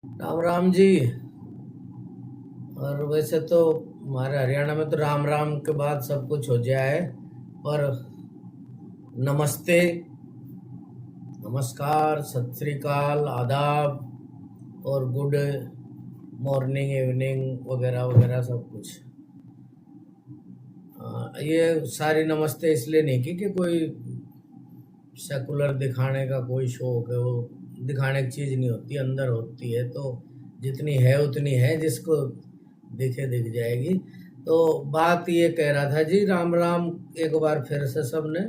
राम राम जी। और वैसे तो हमारे हरियाणा में तो राम राम के बाद सब कुछ हो जाए है। पर नमस्ते, नमस्कार, सत श्री अकाल, आदाब और गुड मॉर्निंग, इवनिंग वगैरह वगैरह सब कुछ। ये सारी नमस्ते इसलिए नहीं कि कोई सेकुलर दिखाने का कोई शौक है। वो दिखाने की चीज़ नहीं होती, अंदर होती है। तो जितनी है उतनी है, जिसको दिखे दिख जाएगी। तो बात ये कह रहा था जी, राम राम। एक बार फिर से सबने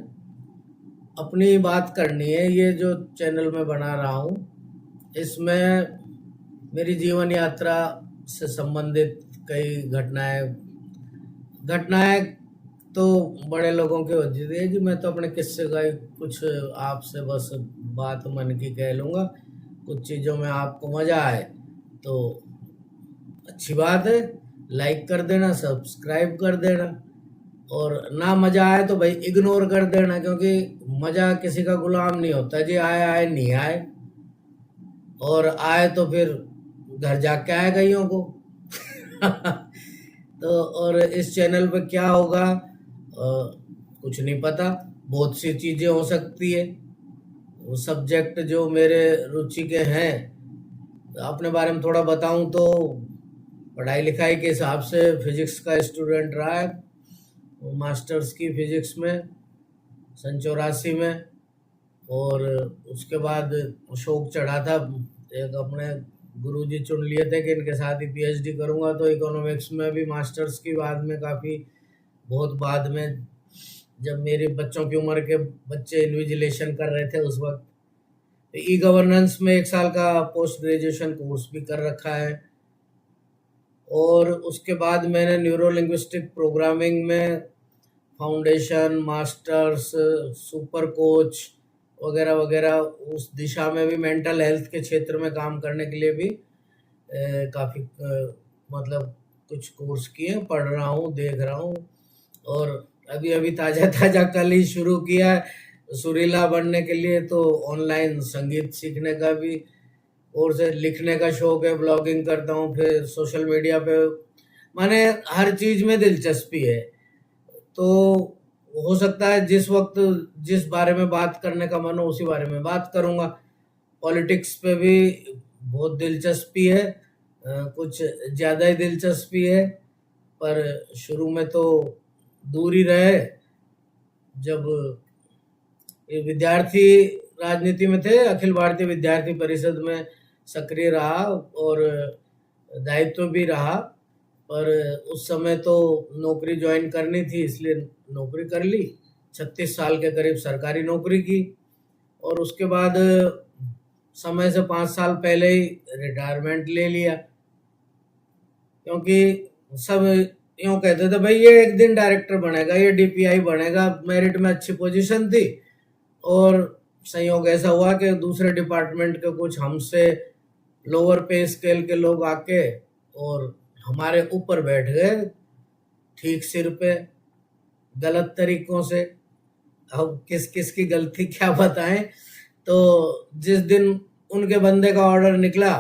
अपनी बात करनी है। ये जो चैनल मैं बना रहा हूँ, इसमें मेरी जीवन यात्रा से संबंधित कई घटनाएं घटनाएं तो बड़े लोगों की होती है जी। मैं तो अपने किस्से का ही कुछ आपसे बस बात मन की कह लूँगा। कुछ चीज़ों में आपको मज़ा आए तो अच्छी बात है, लाइक कर देना, सब्सक्राइब कर देना। और ना मज़ा आए तो भाई इग्नोर कर देना, क्योंकि मज़ा किसी का गुलाम नहीं होता जी। आए आए, नहीं आए, और आए तो फिर घर जाके आए कईयों को। तो और इस चैनल पे क्या होगा कुछ नहीं पता। बहुत सी चीज़ें हो सकती है। वो सब्जेक्ट जो मेरे रुचि के हैं, अपने बारे में थोड़ा बताऊं तो पढ़ाई लिखाई के हिसाब से फिजिक्स का स्टूडेंट रहा है। मास्टर्स की फिजिक्स में 84 में। और उसके बाद शौक चढ़ा था, एक अपने गुरुजी चुन लिए थे कि इनके साथ ही पीएचडी करूंगा। तो इकोनॉमिक्स में भी मास्टर्स की बाद में काफ़ी बहुत बाद में, जब मेरे बच्चों की उम्र के बच्चे इन्विजिलेशन कर रहे थे उस वक्त, ई गवर्नेंस में 1 साल का पोस्ट ग्रेजुएशन कोर्स भी कर रखा है। और उसके बाद मैंने न्यूरो लिंग्विस्टिक प्रोग्रामिंग में फाउंडेशन, मास्टर्स, सुपर कोच वगैरह वगैरह, उस दिशा में भी मेंटल हेल्थ के क्षेत्र में काम करने के लिए भी काफ़ी मतलब कुछ कोर्स किए, पढ़ रहा हूँ, देख रहा हूँ। और अभी अभी ताज़ा ताज़ा कल ही शुरू किया है सुरीला बनने के लिए। तो ऑनलाइन संगीत सीखने का भी, और से लिखने का शौक है, ब्लॉगिंग करता हूँ, फिर सोशल मीडिया पे माने हर चीज़ में दिलचस्पी है। तो हो सकता है जिस वक्त जिस बारे में बात करने का मन हो उसी बारे में बात करूंगा। पॉलिटिक्स पे भी बहुत दिलचस्पी है, कुछ ज़्यादा ही दिलचस्पी है। पर शुरू में तो दूर ही रहे। जब ये विद्यार्थी राजनीति में थे, अखिल भारतीय विद्यार्थी परिषद में सक्रिय रहा और दायित्व भी रहा। पर उस समय तो नौकरी ज्वाइन करनी थी, इसलिए नौकरी कर ली। 36 साल के करीब सरकारी नौकरी की। और उसके बाद समय से 5 साल पहले ही रिटायरमेंट ले लिया, क्योंकि सब यूँ कहते थे भाई ये एक दिन डायरेक्टर बनेगा, ये डीपीआई बनेगा। मेरिट में अच्छी पोजीशन थी, और संयोग ऐसा हुआ कि दूसरे डिपार्टमेंट के कुछ हमसे लोअर पे स्केल के लोग आके और हमारे ऊपर बैठ गए, ठीक सिर पे, गलत तरीकों से। अब किस किस की गलती क्या बताएं। तो जिस दिन उनके बंदे का ऑर्डर निकला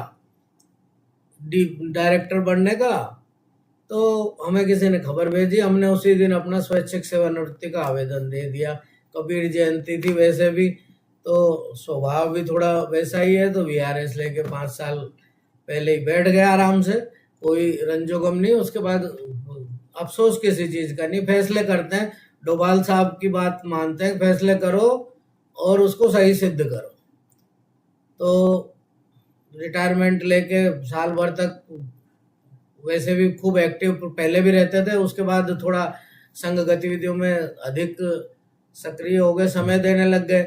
डायरेक्टर बनने का, तो हमें किसी ने खबर भेजी, हमने उसी दिन अपना स्वैच्छिक सेवानिवृत्ति का आवेदन दे दिया। कबीर जयंती थी वैसे भी, तो स्वभाव भी थोड़ा वैसा ही है। तो वीआरएस लेके 5 साल पहले ही बैठ गया आराम से, कोई रंजोगम नहीं। उसके बाद अफसोस किसी चीज़ का नहीं, फैसले करते हैं। डोभाल साहब की बात मानते हैं, फैसले करो और उसको सही सिद्ध करो। तो रिटायरमेंट लेके साल भर तक वैसे भी खूब एक्टिव पहले भी रहते थे, उसके बाद थोड़ा संघ गतिविधियों में अधिक सक्रिय हो गए, समय देने लग गए।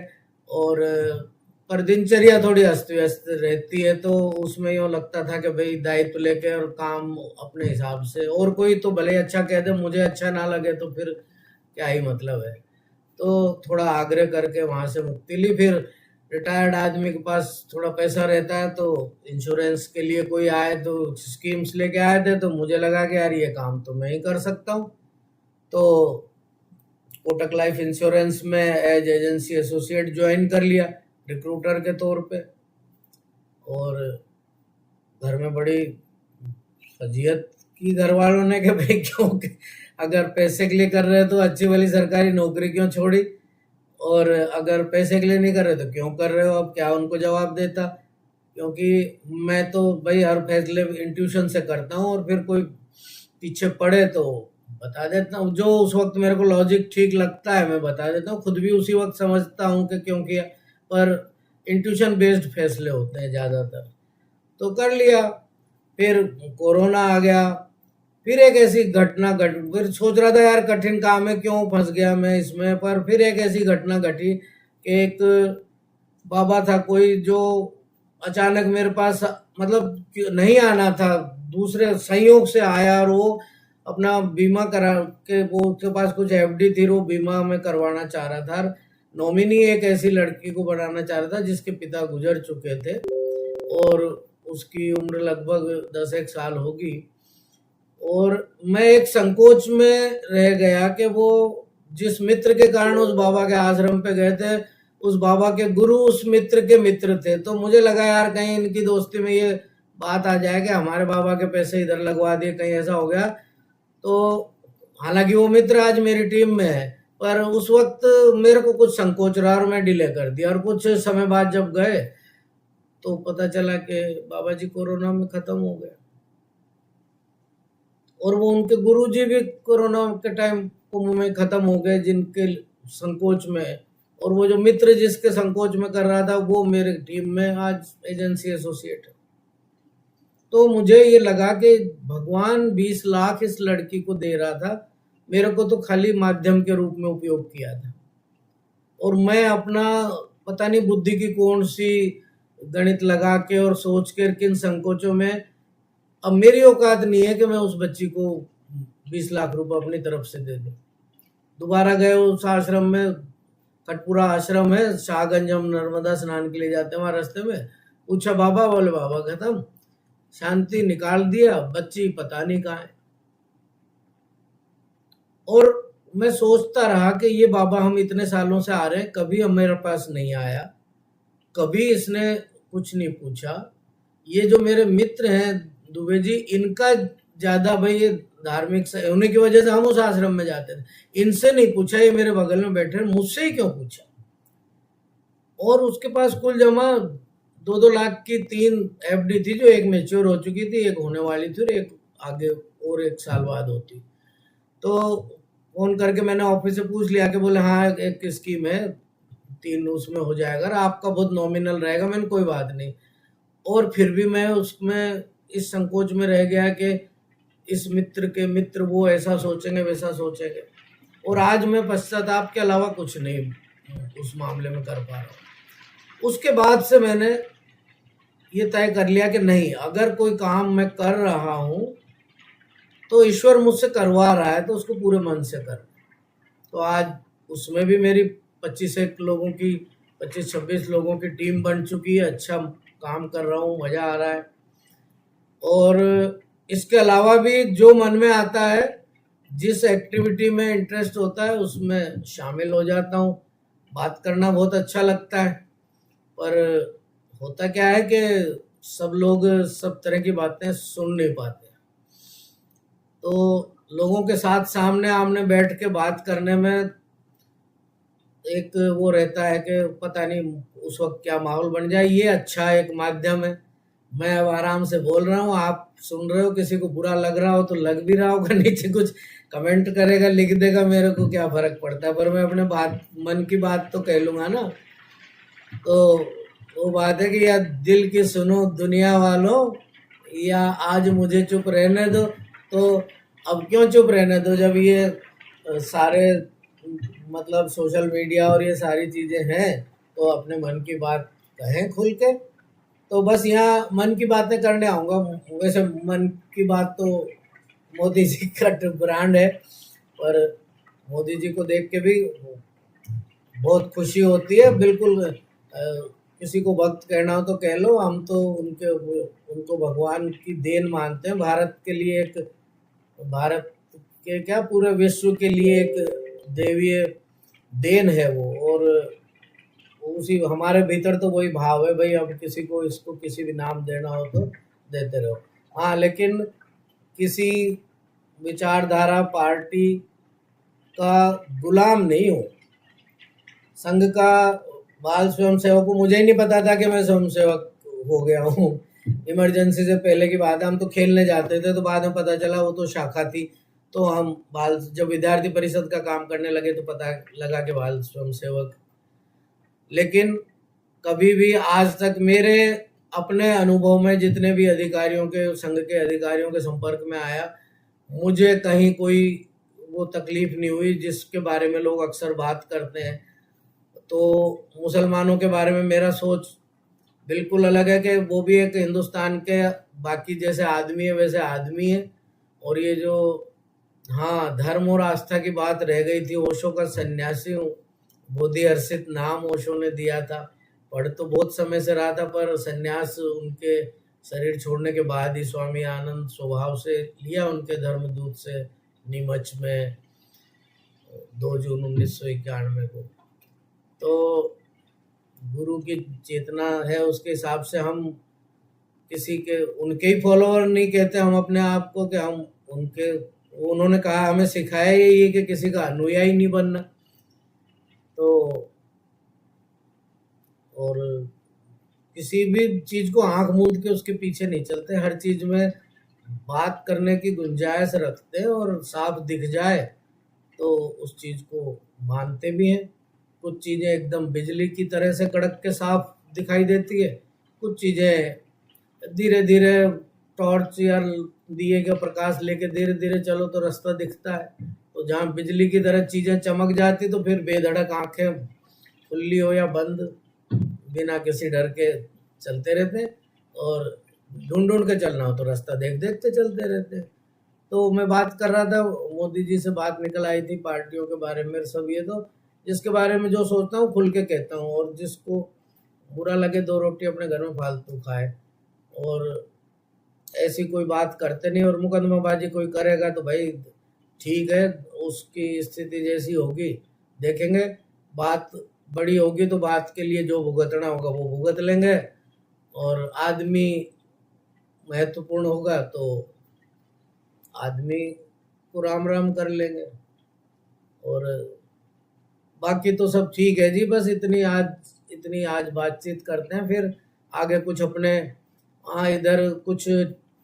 और पर दिनचर्या थोड़ी अस्त व्यस्त रहती है, तो उसमें यूँ लगता था कि भाई दायित्व लेके और काम अपने हिसाब से, और कोई तो भले ही अच्छा कह दे, मुझे अच्छा ना लगे तो फिर क्या ही मतलब है। तो थोड़ा आग्रह करके वहाँ से मुक्ति ली। फिर रिटायर्ड आदमी के पास थोड़ा पैसा रहता है, तो इंश्योरेंस के लिए कोई आए तो स्कीम्स लेके आए थे, तो मुझे लगा कि यार ये काम तो मैं ही कर सकता हूँ। तो कोटक लाइफ इंश्योरेंस में एज एजेंसी एसोसिएट ज्वाइन कर लिया, रिक्रूटर के तौर पे। और घर में बड़ी फजीयत की घर वालों ने कि भाई क्यों, अगर पैसे के लिए कर रहे हो तो अच्छी वाली सरकारी नौकरी क्यों छोड़ी, और अगर पैसे के लिए नहीं कर रहे तो क्यों कर रहे हो। अब क्या उनको जवाब देता, क्योंकि मैं तो भाई हर फैसले इंट्यूशन से करता हूँ, और फिर कोई पीछे पड़े तो बता देता हूँ। जो उस वक्त मेरे को लॉजिक ठीक लगता है मैं बता देता हूँ, खुद भी उसी वक्त समझता हूँ कि क्यों किया, पर इंट्यूशन बेस्ड फैसले होते हैं ज़्यादातर, तो कर लिया। फिर कोरोना आ गया, फिर एक ऐसी घटना घट फिर सोच रहा था यार कठिन काम है, क्यों फंस गया मैं इसमें, पर फिर एक ऐसी घटना घटी कि एक बाबा था कोई जो अचानक मेरे पास, मतलब नहीं आना था, दूसरे संयोग से आया, और वो अपना बीमा करा के, वो उसके पास कुछ एफडी थी, वो बीमा में करवाना चाह रहा था, नॉमिनी एक ऐसी लड़की को बनाना चाह रहा था जिसके पिता गुजर चुके थे, और उसकी उम्र लगभग 10 एक साल होगी। और मैं एक संकोच में रह गया कि वो जिस मित्र के कारण उस बाबा के आश्रम पे गए थे, उस बाबा के गुरु उस मित्र के मित्र थे, तो मुझे लगा यार कहीं इनकी दोस्ती में ये बात आ जाए कि हमारे बाबा के पैसे इधर लगवा दिए, कहीं ऐसा हो गया। तो हालांकि वो मित्र आज मेरी टीम में है, पर उस वक्त मेरे को कुछ संकोच रहा और मैं डिले कर दिया, और कुछ समय बाद जब गए तो पता चला कि बाबा जी कोरोना में खत्म हो गए, और वो उनके गुरुजी भी कोरोना के टाइम कुंभ में खत्म हो गए, जिनके संकोच में, और वो जो मित्र जिसके संकोच में कर रहा था वो मेरे टीम में आज एजेंसी एसोसिएट है। तो मुझे ये लगा कि भगवान 20 लाख इस लड़की को दे रहा था, मेरे को तो खाली माध्यम के रूप में उपयोग किया था, और मैं अपना पता नहीं बुद्धि की कौन सी गणित लगा के और सोच के किन संकोचों में, अब मेरी औकात नहीं है कि मैं उस बच्ची को 20 लाख रुपए अपनी तरफ से दे दूं। दोबारा गए उस आश्रम में, कटपुरा आश्रम है, शाहगंज, हम नर्मदा स्नान के लिए जाते हैं वहां, रास्ते में पूछा बाबा, बोले बाबा खत्म, शांति निकाल दिया, बच्ची पता नहीं कहाँ है। और मैं सोचता रहा कि ये बाबा हम इतने सालों से आ रहे हैं, कभी हम मेरे पास नहीं आया, कभी इसने कुछ नहीं पूछा। ये जो मेरे मित्र हैं दुबे जी, इनका ज्यादा भाई ये धार्मिक होने की वजह से हम उस आश्रम में जाते थे, इनसे नहीं पूछा, ये मेरे बगल में बैठे, मुझसे ही क्यों पूछा। और उसके पास कुल जमा 2-2 लाख की 3 एफडी थी, जो एक मैच्योर हो चुकी थी, एक होने वाली थी, और एक आगे और 1 साल बाद होती। तो फोन करके मैंने ऑफिस से पूछ लिया कि बोले हाँ एक स्कीम है, 3 उसमें हो जाएगा, आपका बहुत नॉमिनल रहेगा। मैंने कोई बात नहीं, और फिर भी मैं उसमें इस संकोच में रह गया कि इस मित्र के मित्र वो ऐसा सोचेंगे वैसा सोचेंगे, और आज मैं पश्चाताप के अलावा कुछ नहीं उस मामले में कर पा रहा हूँ। उसके बाद से मैंने ये तय कर लिया कि नहीं, अगर कोई काम मैं कर रहा हूँ तो ईश्वर मुझसे करवा रहा है तो उसको पूरे मन से कर। तो आज उसमें भी मेरी 25 लोगों की 25-26 लोगों की टीम बन चुकी है, अच्छा काम कर रहा हूँ, मज़ा आ रहा है। और इसके अलावा भी जो मन में आता है, जिस एक्टिविटी में इंटरेस्ट होता है उसमें शामिल हो जाता हूँ। बात करना बहुत अच्छा लगता है, पर होता क्या है कि सब लोग सब तरह की बातें सुन नहीं पाते, तो लोगों के साथ सामने आमने बैठ के बात करने में एक वो रहता है कि पता नहीं उस वक्त क्या माहौल बन जाए। ये अच्छा एक माध्यम है, मैं अब आराम से बोल रहा हूँ, आप सुन रहे हो, किसी को बुरा लग रहा हो तो लग भी रहा होगा, नीचे कुछ कमेंट करेगा, लिख देगा, मेरे को क्या फर्क पड़ता है, पर मैं अपने बात मन की बात तो कह लूँगा ना। तो वो बात है कि या दिल की सुनो दुनिया वालों, या आज मुझे चुप रहने दो। तो अब क्यों चुप रहने दो, जब ये सारे मतलब सोशल मीडिया और ये सारी चीज़ें हैं, तो अपने मन की बात कहें खुल के। तो बस यहाँ मन की बातें करने आऊँगा। वैसे मन की बात तो मोदी जी का ब्रांड है, पर मोदी जी को देख के भी बहुत खुशी होती है। बिल्कुल किसी को भक्त कहना हो तो कह लो, हम तो उनको भगवान की देन मानते हैं। भारत के लिए एक, भारत के क्या पूरे विश्व के लिए एक देवीय देन है वो, और उसी हमारे भीतर तो वही भाव है भाई, अब किसी को इसको किसी भी नाम देना हो तो देते रहो। हाँ, लेकिन किसी विचारधारा पार्टी का गुलाम नहीं हो। संघ का बाल स्वयं सेवक हूँ, मुझे ही नहीं पता था कि मैं स्वयं सेवक हो गया हूँ। इमरजेंसी से पहले की बात है, हम तो खेलने जाते थे, तो बाद में पता चला वो तो शाखा थी। तो हम बाल, जब विद्यार्थी परिषद का काम करने लगे तो पता लगा कि बाल स्वयं सेवक। लेकिन कभी भी आज तक मेरे अपने अनुभव में जितने भी अधिकारियों के, संघ के अधिकारियों के संपर्क में आया, मुझे कहीं कोई वो तकलीफ नहीं हुई जिसके बारे में लोग अक्सर बात करते हैं। तो मुसलमानों के बारे में मेरा सोच बिल्कुल अलग है कि वो भी एक हिंदुस्तान के बाकी जैसे आदमी है वैसे आदमी है। और ये जो, हाँ, धर्म और आस्था की बात रह गई थी, ओशो का सन्यासी हूँ, बोधि हर्षित नाम ओशो ने दिया था। पढ़ तो बहुत समय से रहा था, पर सन्यास उनके शरीर छोड़ने के बाद ही स्वामी आनंद स्वभाव से लिया उनके धर्मदूत से, नीमच में 2 जून 1991 को। तो गुरु की चेतना है, उसके हिसाब से हम किसी के, उनके ही फॉलोअर नहीं कहते हम अपने आप को कि हम उनके, उन्होंने कहा, हमें सिखाया ही कि किसी का अनुयायी नहीं बनना। तो और किसी भी चीज को आंख मूंद के उसके पीछे नहीं चलते, हर चीज में बात करने की गुंजाइश रखते हैं, और साफ दिख जाए तो उस चीज को मानते भी हैं। कुछ चीजें एकदम बिजली की तरह से कड़क के साफ दिखाई देती है, कुछ चीजें धीरे धीरे टॉर्च या दिए का प्रकाश लेके धीरे धीरे चलो तो रास्ता दिखता है। तो जहाँ बिजली की तरह चीजें चमक जाती तो फिर बेधड़क आंखें खुली हो या बंद, बिना किसी डर के चलते रहते, और ढूंढ ढूंढ के चलना हो तो रास्ता देख देख के चलते रहते। तो मैं बात कर रहा था, मोदी जी से बात निकल आई थी पार्टियों के बारे में सब। ये तो जिसके बारे में जो सोचता हूँ खुल के कहता हूँ, और जिसको बुरा लगे 2 रोटी अपने घर में फालतू खाए। और ऐसी कोई बात करते नहीं, और मुकदमाबाजी कोई करेगा तो भाई ठीक है, उसकी स्थिति जैसी होगी देखेंगे। बात बड़ी होगी तो बात के लिए जो भुगतना होगा वो भुगत लेंगे, और आदमी महत्वपूर्ण होगा तो आदमी को राम राम कर लेंगे। और बाकी तो सब ठीक है जी, बस इतनी आज बातचीत करते हैं, फिर आगे कुछ अपने, हाँ, इधर कुछ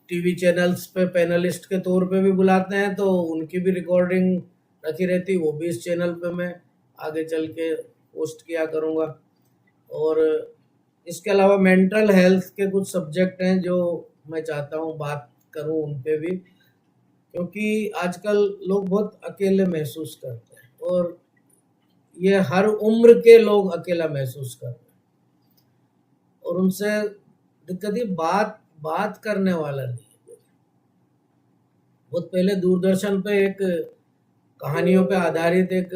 टीवी चैनल्स पे पैनलिस्ट के तौर पे भी बुलाते हैं, तो उनकी भी रिकॉर्डिंग रखी रहती, वो भी इस चैनल पे मैं आगे चल के पोस्ट किया करूँगा। और इसके अलावा मेंटल हेल्थ के कुछ सब्जेक्ट हैं जो मैं चाहता हूँ बात करूँ उन पे भी, क्योंकि आजकल लोग बहुत अकेले महसूस करते हैं, और ये हर उम्र के लोग अकेला महसूस करते हैं, और उनसे दिक्कत ही बात करने वाला नहीं है। बहुत पहले दूरदर्शन पे एक कहानियों पे आधारित एक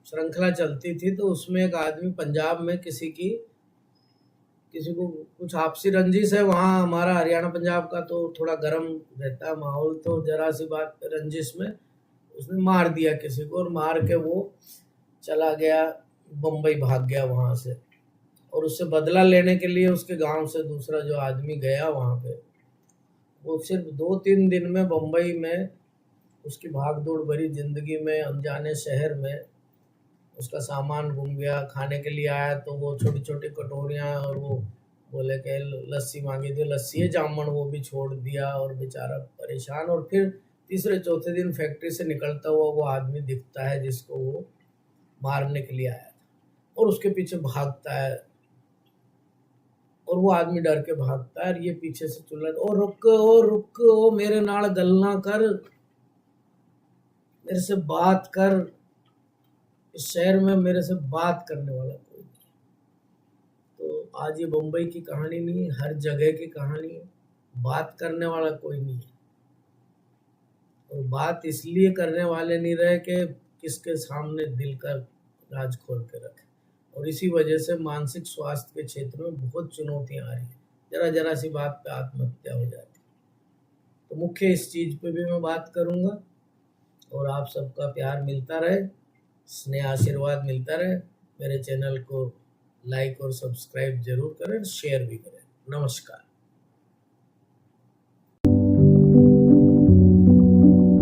श्रृंखला चलती थी, तो उसमें एक आदमी पंजाब में किसी को कुछ आपसी रंजिश है, वहाँ हमारा हरियाणा पंजाब का तो थोड़ा गर्म रहता है माहौल, तो जरा सी बात रंजिश में उसने मार दिया किसी को, और मार के वो चला गया, बम्बई भाग गया वहाँ से। और उससे बदला लेने के लिए उसके गांव से दूसरा जो आदमी गया वहाँ पे, वो सिर्फ 2-3 दिन में बम्बई में उसकी भाग दौड़ भरी जिंदगी में अनजाने शहर में उसका सामान गुम गया। खाने के लिए आया तो वो छोटी छोटी कटोरियाँ, और वो बोले कि लस्सी मांगी थी, लस्सी है जामन, वो भी छोड़ दिया, और बेचारा परेशान। और फिर तीसरे चौथे दिन फैक्ट्री से निकलता हुआ वो आदमी दिखता है जिसको वो मारने के लिए आया था, और उसके पीछे भागता है, और वो आदमी डर के भागता है, और ये पीछे से चिल्लाता, ओ रुक, ओ रुक, ओ मेरे नाल गल ना कर, मेरे से बात कर, इस शहर में मेरे से बात करने वाला कोई नहीं। तो आज ये बम्बई की कहानी नहीं है, हर जगह की कहानी है, बात करने वाला कोई नहीं है। और बात इसलिए करने वाले नहीं रहे कि किसके सामने दिल का राज खोल के रखे, और इसी वजह से मानसिक स्वास्थ्य के क्षेत्र में बहुत चुनौतियां आ रही है। जरा जरा सी बात पे आत्महत्या हो जाती। तो मुख्य इस चीज पे भी मैं बात करूंगा, और आप सबका प्यार मिलता रहे, स्नेह आशीर्वाद मिलता रहे। मेरे चैनल को लाइक और सब्सक्राइब जरूर करें, शेयर भी करें। नमस्कार।